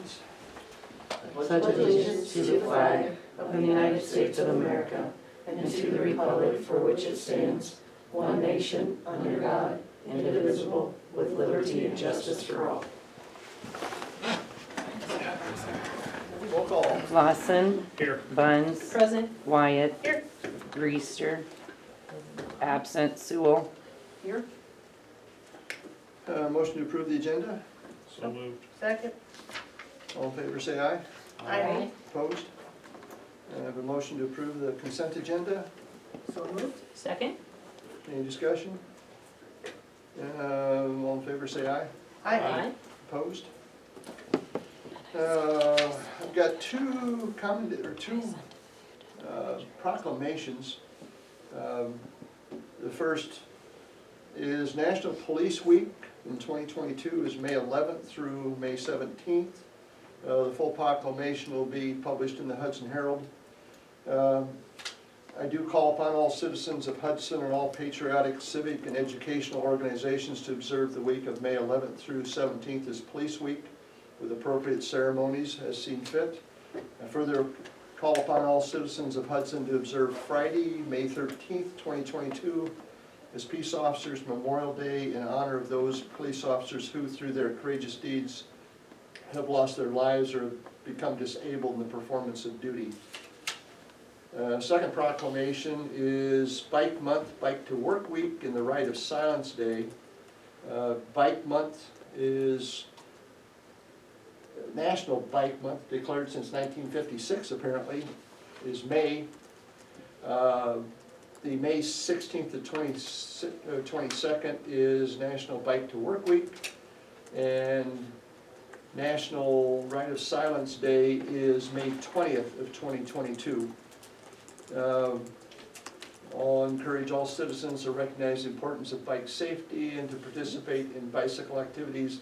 please. Pledge allegiance to the flag of the United States of America and to the republic for which it stands, one nation, under God, indivisible, with liberty and justice for all. Roll call. Lawson. Here. Buns. Present. Wyatt. Here. Reister. Absent. Sewell. Here. Motion to approve the agenda. So moved. Second. All in favor, say aye. Aye. Opposed? I have a motion to approve the consent agenda. So moved. Second. Any discussion? All in favor, say aye. Aye. Opposed? I've got two proclamations. The first is National Police Week in 2022 is May 11th through May 17th. The full proclamation will be published in the Hudson Herald. I do call upon all citizens of Hudson and all patriotic, civic, and educational organizations to observe the week of May 11th through 17th as Police Week with appropriate ceremonies as seen fit. I further call upon all citizens of Hudson to observe Friday, May 13th, 2022 as Peace Officers Memorial Day in honor of those police officers who, through their courageous deeds, have lost their lives or become disabled in the performance of duty. Second proclamation is Bike Month, Bike to Work Week, and the Rite of Silence Day. Bike Month is National Bike Month, declared since 1956 apparently, is May. The May 16th to 22nd is National Bike to Work Week, and National Rite of Silence Day is May 20th of 2022. I'll encourage all citizens to recognize the importance of bike safety and to participate in bicycle activities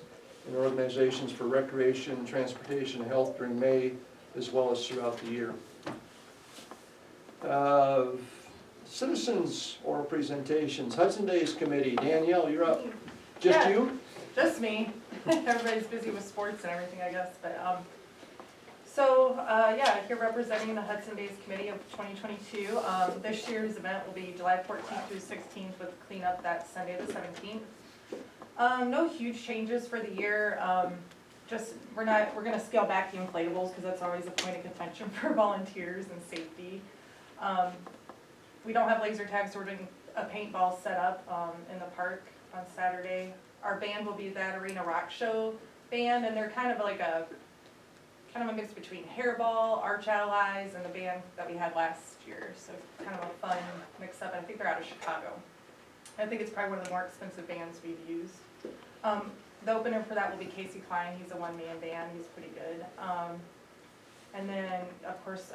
in organizations for recreation, transportation, and health during May, as well as throughout the year. Citizens oral presentations. Hudson Days Committee. Danielle, you're up. Just Yeah. you? Just me. Everybody's busy with sports and everything, I guess, but, yeah, here representing the Hudson Days Committee of 2022. This year's event will be July 14th through 16th with cleanup that Sunday the 17th. No huge changes for the year. We're gonna scale back the inflatables because that's always a point of contention for volunteers and safety. We don't have laser tags, so we're doing a paintball setup in the park on Saturday. Our band will be that Arena Rock Show band, and they're kind of a mix between Hairball, Arch Allies, and the band that we had last year. So kind of a fun mix up. I think they're out of Chicago. I think it's probably one of the more expensive bands we've used. The opener for that will be Casey Klein. He's a one-man band. He's pretty good. And then, of course,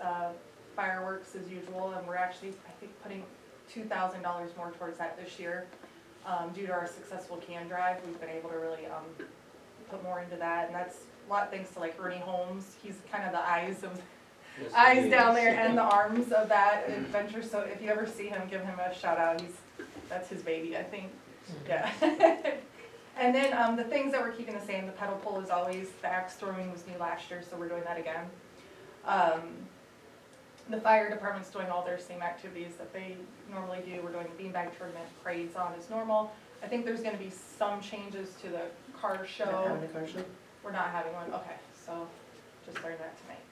fireworks as usual, and we're actually, I think, putting $2,000 more towards that this year. Due to our successful can drive, we've been able to really put more into that, and that's a lot thanks to like Ernie Holmes. He's kind of the eyes down there and the arms of that adventure. So if you ever see him, give him a shout out. That's his baby, I think. Yeah. And then the things that we're keeping the same. The pedal pull is always, the axe throwing was new last year, so we're doing that again. The fire department's doing all their same activities that they normally do. We're doing beanbag tournament, parades on as normal. I think there's going to be some changes to the car show. Not having a car show? We're not having one. Okay, so just learned that tonight.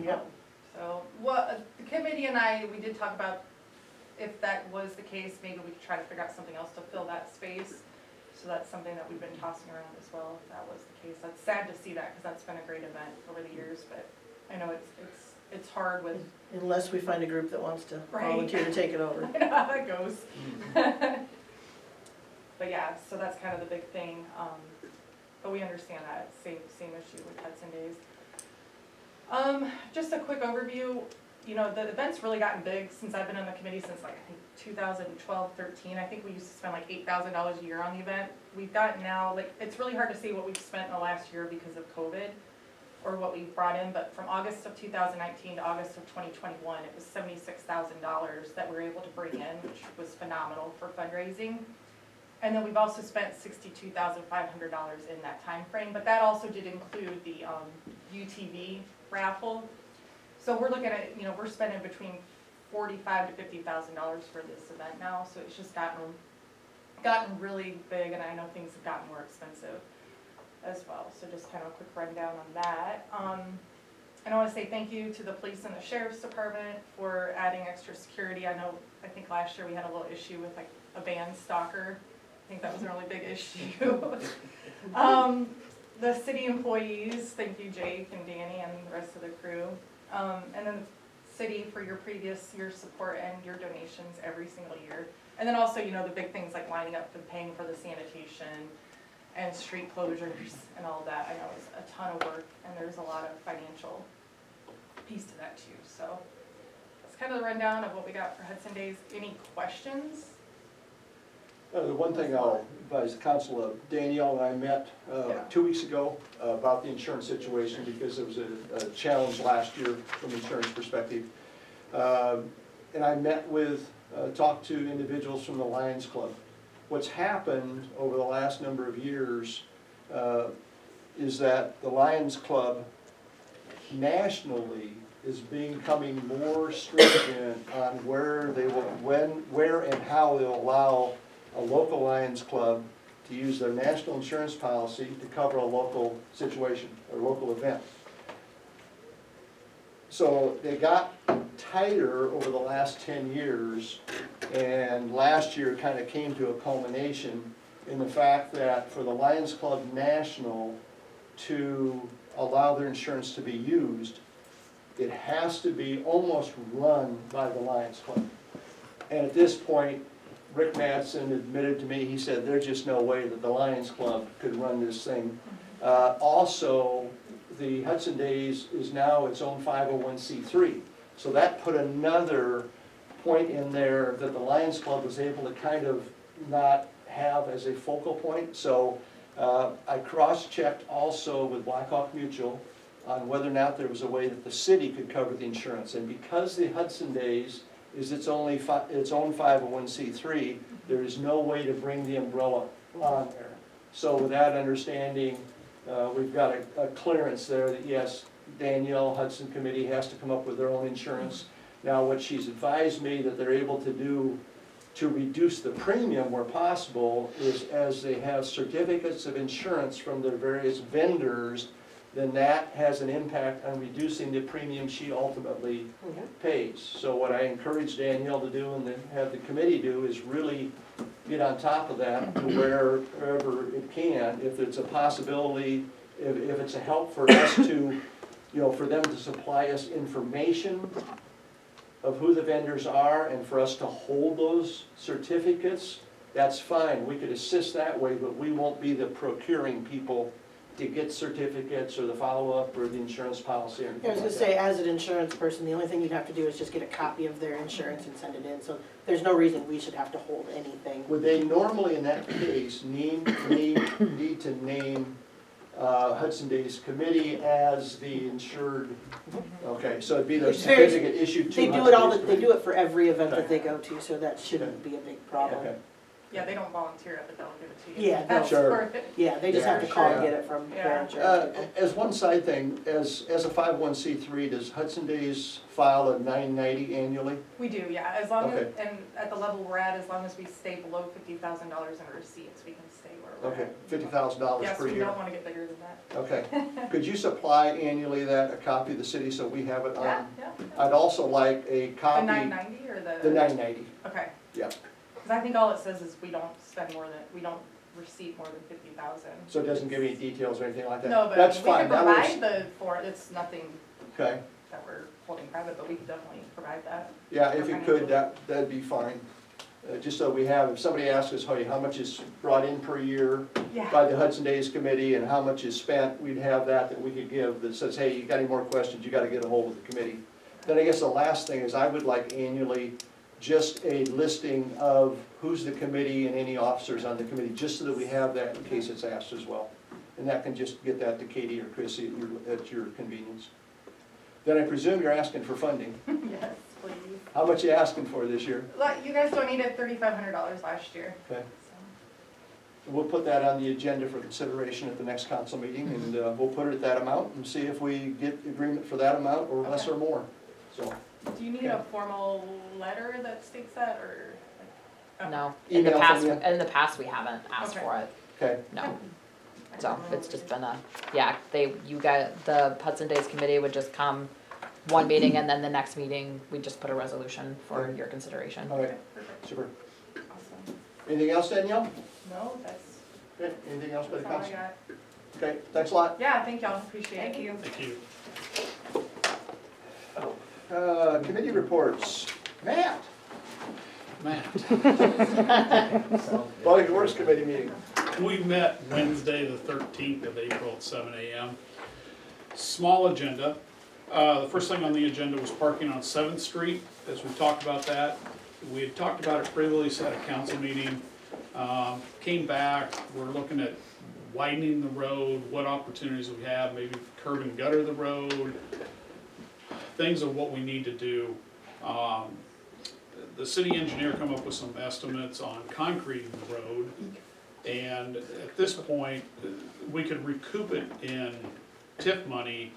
Yep. So the committee and we did talk about if that was the case, maybe we could try to figure out something else to fill that space. So that's something that we've been tossing around as well, if that was the case. That's sad to see that because that's been a great event over the years, but I know it's hard with. Unless we find a group that wants to Right. volunteer to take it over. I know how that goes. But yeah, so that's kind of the big thing. But we understand that same issue with Hudson Days. Just a quick overview. You know, the event's really gotten big since I've been on the committee since like I think 2012, 13. I think we used to spend like $8,000 a year on the event. We've gotten now, like, it's really hard to see what we've spent in the last year because of COVID or what we've brought in, but from August of 2019 to August of 2021, it was $76,000 that we were able to bring in, which was phenomenal for fundraising. And then we've also spent $62,500 in that time frame, but that also did include the UTV raffle. So we're looking at, you know, we're spending between $45,000 to $50,000 for this event now, so it's just gotten really big, and I know things have gotten more expensive as well. So just kind of a quick rundown on that. And I want to say thank you to the police and the sheriff's department for adding extra security. I think last year we had a little issue with like a band stalker. I think that was a really big issue. The city employees, thank you Jake and Danny and the rest of the crew. And then the city for your previous year's support and your donations every single year. And then also, you know, the big things like lining up and paying for the sanitation and street closures and all that. I know it's a ton of work, and there's a lot of financial piece to that too. So that's kind of the rundown of what we got for Hudson Days. Any questions? The one thing I'll advise the council of, Danielle and I met Yeah. 2 weeks ago about the insurance situation because it was a challenge last year from an insurance perspective. And I met with, talked to individuals from the Lions Club. What's happened over the last number of years is that the Lions Club nationally is becoming more stringent on where they will, where and how they'll allow a local Lions Club to use their national insurance policy to cover a local situation or local event. So they got tighter over the last 10 years, and last year kind of came to a culmination in the fact that for the Lions Club National to allow their insurance to be used, it has to be almost run by the Lions Club. And at this point, Rick Madsen admitted to me, he said, there's just no way that the Lions Club could run this thing. Also, the Hudson Days is now its own 501c3. So that put another point in there that the Lions Club was able to kind of not have as a focal point. So I cross-checked also with Blackhawk Mutual on whether or not there was a way that the city could cover the insurance. And because the Hudson Days is its own 501c3, there is no way to bring the umbrella on there. So with that understanding, we've got a clearance there that yes, Danielle Hudson Committee has to come up with their own insurance. Now what she's advised me that they're able to do to reduce the premium where possible is as they have certificates of insurance from their various vendors, then that has an impact on reducing the premium she ultimately pays. So what I encourage Danielle to do and then have the committee do is really get on top of that to wherever it can. If it's a possibility, if it's a help for us to, you know, for them to supply us information of who the vendors are and for us to hold those certificates, that's fine. We could assist that way, but we won't be the procuring people to get certificates or the follow-up or the insurance policy or anything I was like gonna that. say, as an insurance person, the only thing you'd have to do is just get a copy of their insurance and send it in, so there's no reason we should have to hold anything. Would they normally, in that case, need to name Hudson Days Committee as the insured? Okay, so it'd be the It's very- certificate issued to They do Hudson it all, Days they Committee. do it for every event that Okay. they go to, so that shouldn't be a big problem. Okay, Yeah, they don't volunteer it, but they'll give it to you. Yeah, That's Sure. for it. Yeah, they just Yeah, have to call and sure. get it from their Yeah. insurance people. as one side thing, as a 501c3, does Hudson Days file a 990 annually? We do, yeah, as long as, Okay. and at the level we're at, as long as we stay below $50,000 in receipts, we can stay where we're Okay, at. $50,000 Yes, per we year. don't wanna get bigger than that. Okay, could you supply annually that, a copy of the city, so we have it on? Yeah, yeah. I'd also like a The copy. 990 or the? The 990, Okay. yeah. Cause I think all it says is we don't spend more than, we don't receive more than 50,000. So it doesn't give any details or anything like that? No, but That's we fine. can That works. provide it's nothing Okay, that we're holding private, but we can definitely provide that. yeah, if you could, that'd be fine. Just so we have, if somebody asks us, hey, how much is brought in per year Yeah. by the Hudson Days Committee and how much is spent, we'd have that we could give that says, hey, you got any more questions, you gotta get a hold of the committee. Then I guess the last thing is I would like annually just a listing of who's the committee and any officers on the committee, just so that we have that in case it's asked as well. And that can just get that to Katie or Chrissy at your convenience. Then I presume you're asking for funding. Yes, please. How much you asking for this year? Like, you guys donated $3,500 last year. Okay. So, We'll put that on the agenda for consideration at the next council meeting, and we'll put it at that amount and see if we get agreement for that amount or less or more, so. Do you need a formal letter that states that, or? like- No, Email from you? in the past, we haven't asked Okay. for it, Okay, no. So it's just been the Hudson Days Committee would just come one meeting and then the next meeting, we just put a resolution for Okay. your consideration. all right, Okay, perfect, super. awesome. Anything else, Danielle? No, that's, Okay, anything else by the that's all I council? got. Okay, thanks a lot. Yeah, thank y'all, appreciate it. Thank you. Thank you. Committee reports. Matt, Matt, Public Works Committee meeting. we met Wednesday, the 13th of April at 7 a.m. Small agenda. The first thing on the agenda was parking on 7th Street, as we talked about that. We had talked about it previously at a council meeting. Came back, we're looking at widening the road, what opportunities we have, maybe curb and gutter the road, things of what we need to do. The city engineer come up with some estimates on concreting the road, and at this point, we could recoup it in TIF money,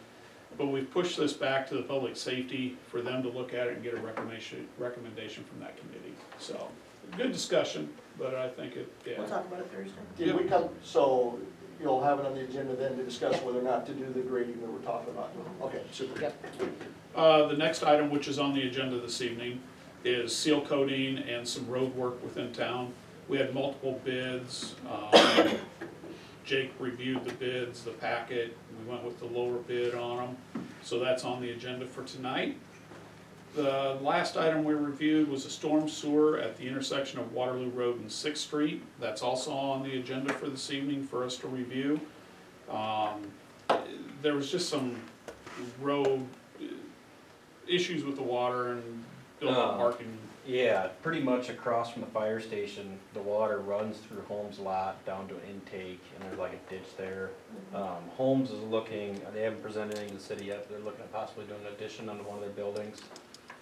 but we've pushed this back to the public safety for them to look at it and get a recommendation from that committee. So, good discussion, but I think it, yeah. We'll talk about it Thursday. Did we come, so you'll have it on the agenda then to discuss whether or not to do the grading that we're talking about? Okay, super. Yep. The next item, which is on the agenda this evening, is seal coating and some road work within town. We had multiple bids. Jake reviewed the bids, the packet. We went with the lower bid on them. So that's on the agenda for tonight. The last item we reviewed was a storm sewer at the intersection of Waterloo Road and 6th Street. That's also on the agenda for this evening for us to review. There was just some road issues with the water and building parking. Yeah, pretty much across from the fire station, the water runs through Holmes' lot down to an intake, and there's like a ditch there. Holmes is looking, they haven't presented anything to the city yet, they're looking at possibly doing an addition onto one of their buildings.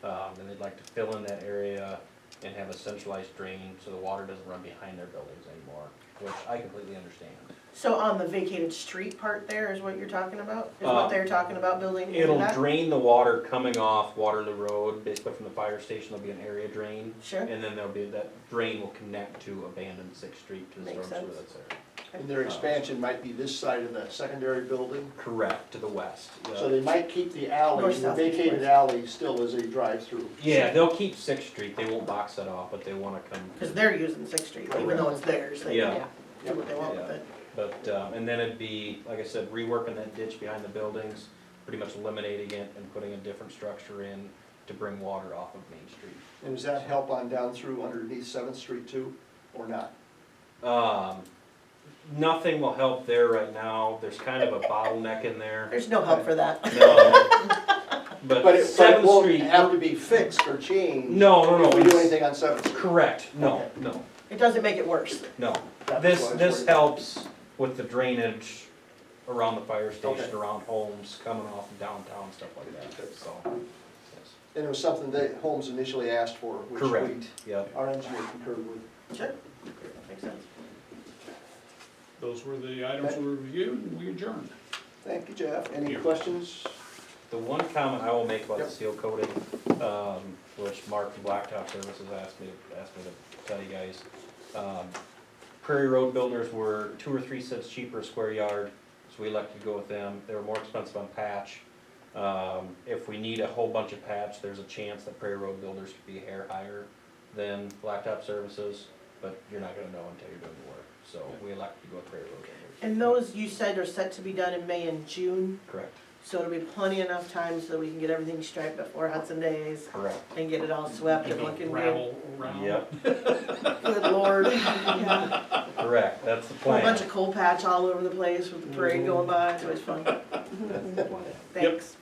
And they'd like to fill in that area and have a centralized drain, so the water doesn't run behind their buildings anymore, which I completely understand. So on the vacated street part there is what you're talking about? Is what they're talking about building? It'll that? drain the water coming off Waterloo Road, basically from the fire station, there'll be an area drain. Sure. And then there'll be, that drain will connect to abandoned 6th Street to the Makes storm sewer sense. that's there. And their expansion might be this side of that secondary building, Correct, to the west. so they might keep the alley, North, the south, vacated west. alley still as a drive-through. Yeah, they'll keep 6th Street, they won't box that off, but they wanna come, Because they're using 6th Street, even though it's theirs. They Yeah. can do what they want with Yeah. it. but, and then it'd be, like I said, reworking that ditch behind the buildings, pretty much eliminating it and putting a different structure in to bring water off of Main Street. And does that help on down through underneath 7th Street too, or not? Nothing will help there right now, there's kind of a bottleneck in there. There's no help for that. No. But But it 7th won't Street, have to be fixed or changed. no, If we do it's- anything on 7th Street. correct, no, Okay. no, It doesn't make it worse. no. That's This, what I was this worried about. helps with the drainage around the fire station, Okay. around homes, coming off of downtown, stuff like that, so. yes. And it was something that Holmes initially asked for, which Correct, yep. our engineer concurred with. Sure. Makes sense. Those were the items we reviewed, and we adjourned. Thank you, Jeff. Any Thank you. questions? The one comment I will make about the Yep. seal coating, which Mark from Blacktop Services asked me to tell you guys. Prairie Road Builders were 2 or 3 cents cheaper a square yard, so we elected to go with them. They were more expensive on patch. If we need a whole bunch of patch, there's a chance that Prairie Road Builders could be a hair higher than Blacktop Services, but you're not gonna know until you're doing the work. So we elected to go with Prairie Road Builders. And those you said are set to be done in May and June, Correct, so it'll be plenty enough time so we can get everything striped before Hudson Days correct. and get it all swept and looking good. Gravel around. Yep, Good lord. Yeah. correct, that's the Whole plan. bunch of coal patch all over the place with the parade going by, it's always fun. Thanks.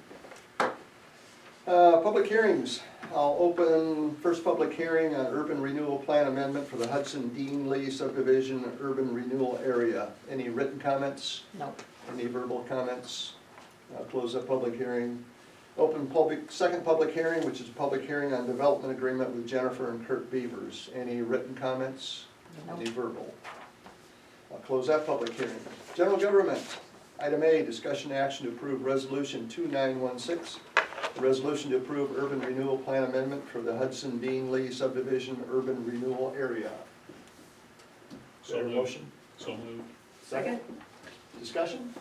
Public hearings. I'll open first public hearing on urban renewal plan amendment for the Hudson Dean Lee subdivision urban renewal area. Any written comments? No. Any verbal comments? I'll close the public hearing. Second public hearing, which is a public hearing on development agreement with Jennifer and Kurt Beavers. Any written comments? No. Any verbal? I'll close that public hearing. General government, item A, discussion action to approve resolution 2916, a resolution to approve urban renewal plan amendment for the Hudson Dean Lee subdivision urban renewal area. Is there a moved. motion? So moved. Second? Discussion?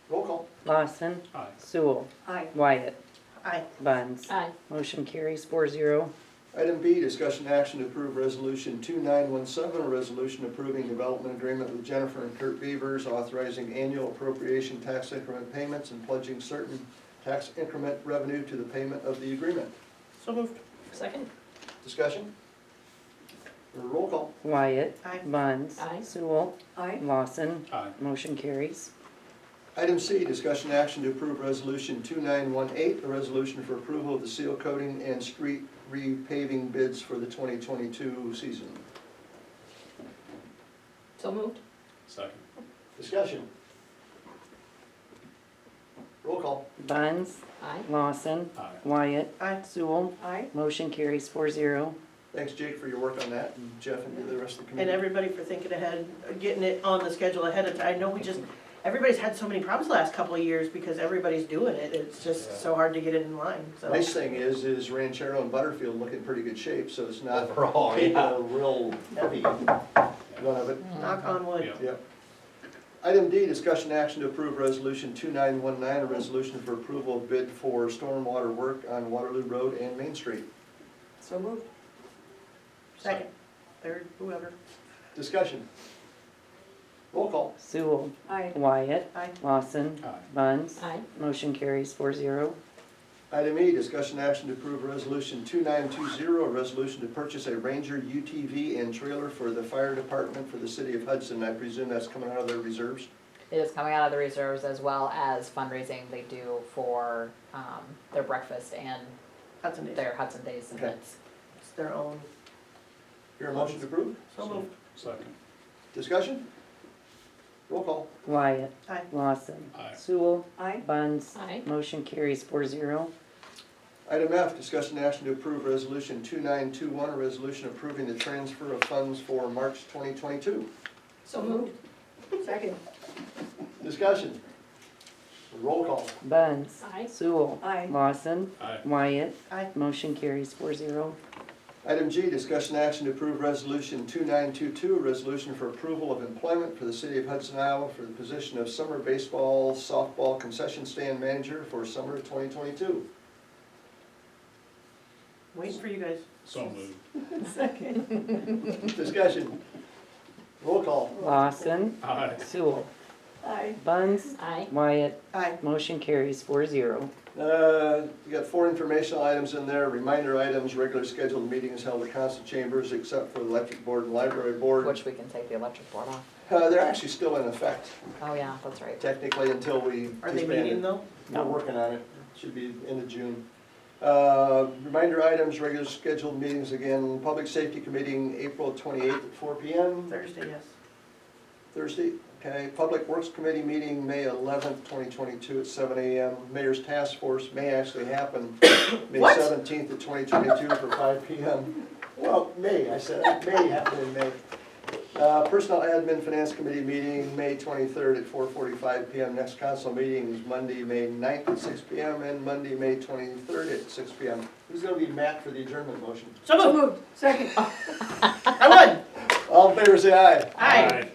Roll call. Lawson, Aye. Sewell, Aye. Wyatt, Aye. Buns. Aye. Motion carries 4-0. Item B, discussion action to approve resolution 2917, a resolution approving development agreement with Jennifer and Kurt Beavers, authorizing annual appropriation tax increment payments and pledging certain tax increment revenue to the payment of the agreement. So moved. Second. Discussion? Or roll call. Wyatt, Aye. Buns. Aye. Sewell, Aye. Lawson. Aye. Motion carries. Item C, discussion action to approve resolution 2918, a resolution for approval of the seal coating and street repaving bids for the 2022 season. So moved. Second. Discussion? Roll call. Buns, Aye. Lawson, Aye. Wyatt, Aye. Sewell. Aye. Motion carries 4-0. Thanks, Jake, for your work on that, and Jeff and the rest of the And committee. everybody for thinking ahead, getting it on the schedule ahead of time. I know everybody's had so many problems the last couple of years because everybody's doing it. It's just so hard to get it in line, so. Nice thing is Ranchero and Butterfield look in pretty good shape, so it's not Overall, taking yeah. a real heavy one of it. Knock on wood. Yeah. Yep. Item D, discussion action to approve resolution 2919, a resolution for approval of bid for stormwater work on Waterloo Road and Main Street. So moved. Second, third, whoever. Discussion. Roll call. Sewell, Aye. Wyatt, Aye. Lawson, Aye. Buns. Aye. Motion carries 4-0. Item E, discussion action to approve resolution 2920, a resolution to purchase a Ranger UTV and trailer for the fire department for the city of Hudson. I presume that's coming out of their reserves? It is coming out of the reserves as well as fundraising they do for their breakfast and Hudson Days. their Hudson Days Okay. events. It's their own. Hear a motion to approve? So moved. Second. Discussion? Roll call. Wyatt, Aye. Lawson, Aye. Sewell, Aye. Buns. Aye. Motion carries 4-0. Item F, discussion action to approve resolution 2921, a resolution approving the transfer of funds for March 2022. So moved. Second. Discussion. Roll call. Buns. Aye. Sewell. Aye. Lawson. Aye. Wyatt. Aye. Motion carries 4-0. Item G, discussion action to approve resolution 2922, a resolution for approval of employment for the city of Hudson, Iowa for the position of summer baseball, softball concession stand manager for summer 2022. Waiting for you guys. So moved. Second. Discussion. Roll call. Lawson. Aye. Sewell. Aye. Buns. Aye. Wyatt. Aye. Motion carries 4-0. We got 4 informational items in there, reminder items, regular scheduled meetings held at council chambers except for the electric board and library board. Which we can take the electric board off. They're actually still in effect Oh yeah, that's right. technically until we Are they disband meeting it. though? We're working on it, should be end of June. Reminder items, regular scheduled meetings again, public safety committee, April 28th at 4 p.m. Thursday, yes. Thursday, okay. Public Works Committee meeting, May 11th, 2022 at 7 a.m. Mayor's Task Force may actually happen May What? 17th of 2022 for 5 p.m. Well, May, I said, it may happen in May. Personnel Admin Finance Committee meeting, May 23rd at 4:45 p.m. Next council meeting is Monday, May 9th at 6 p.m. and Monday, May 23rd at 6 p.m. Who's going to be Matt for the adjournment motion? So moved. Second. I won. All in favor, say aye. Aye.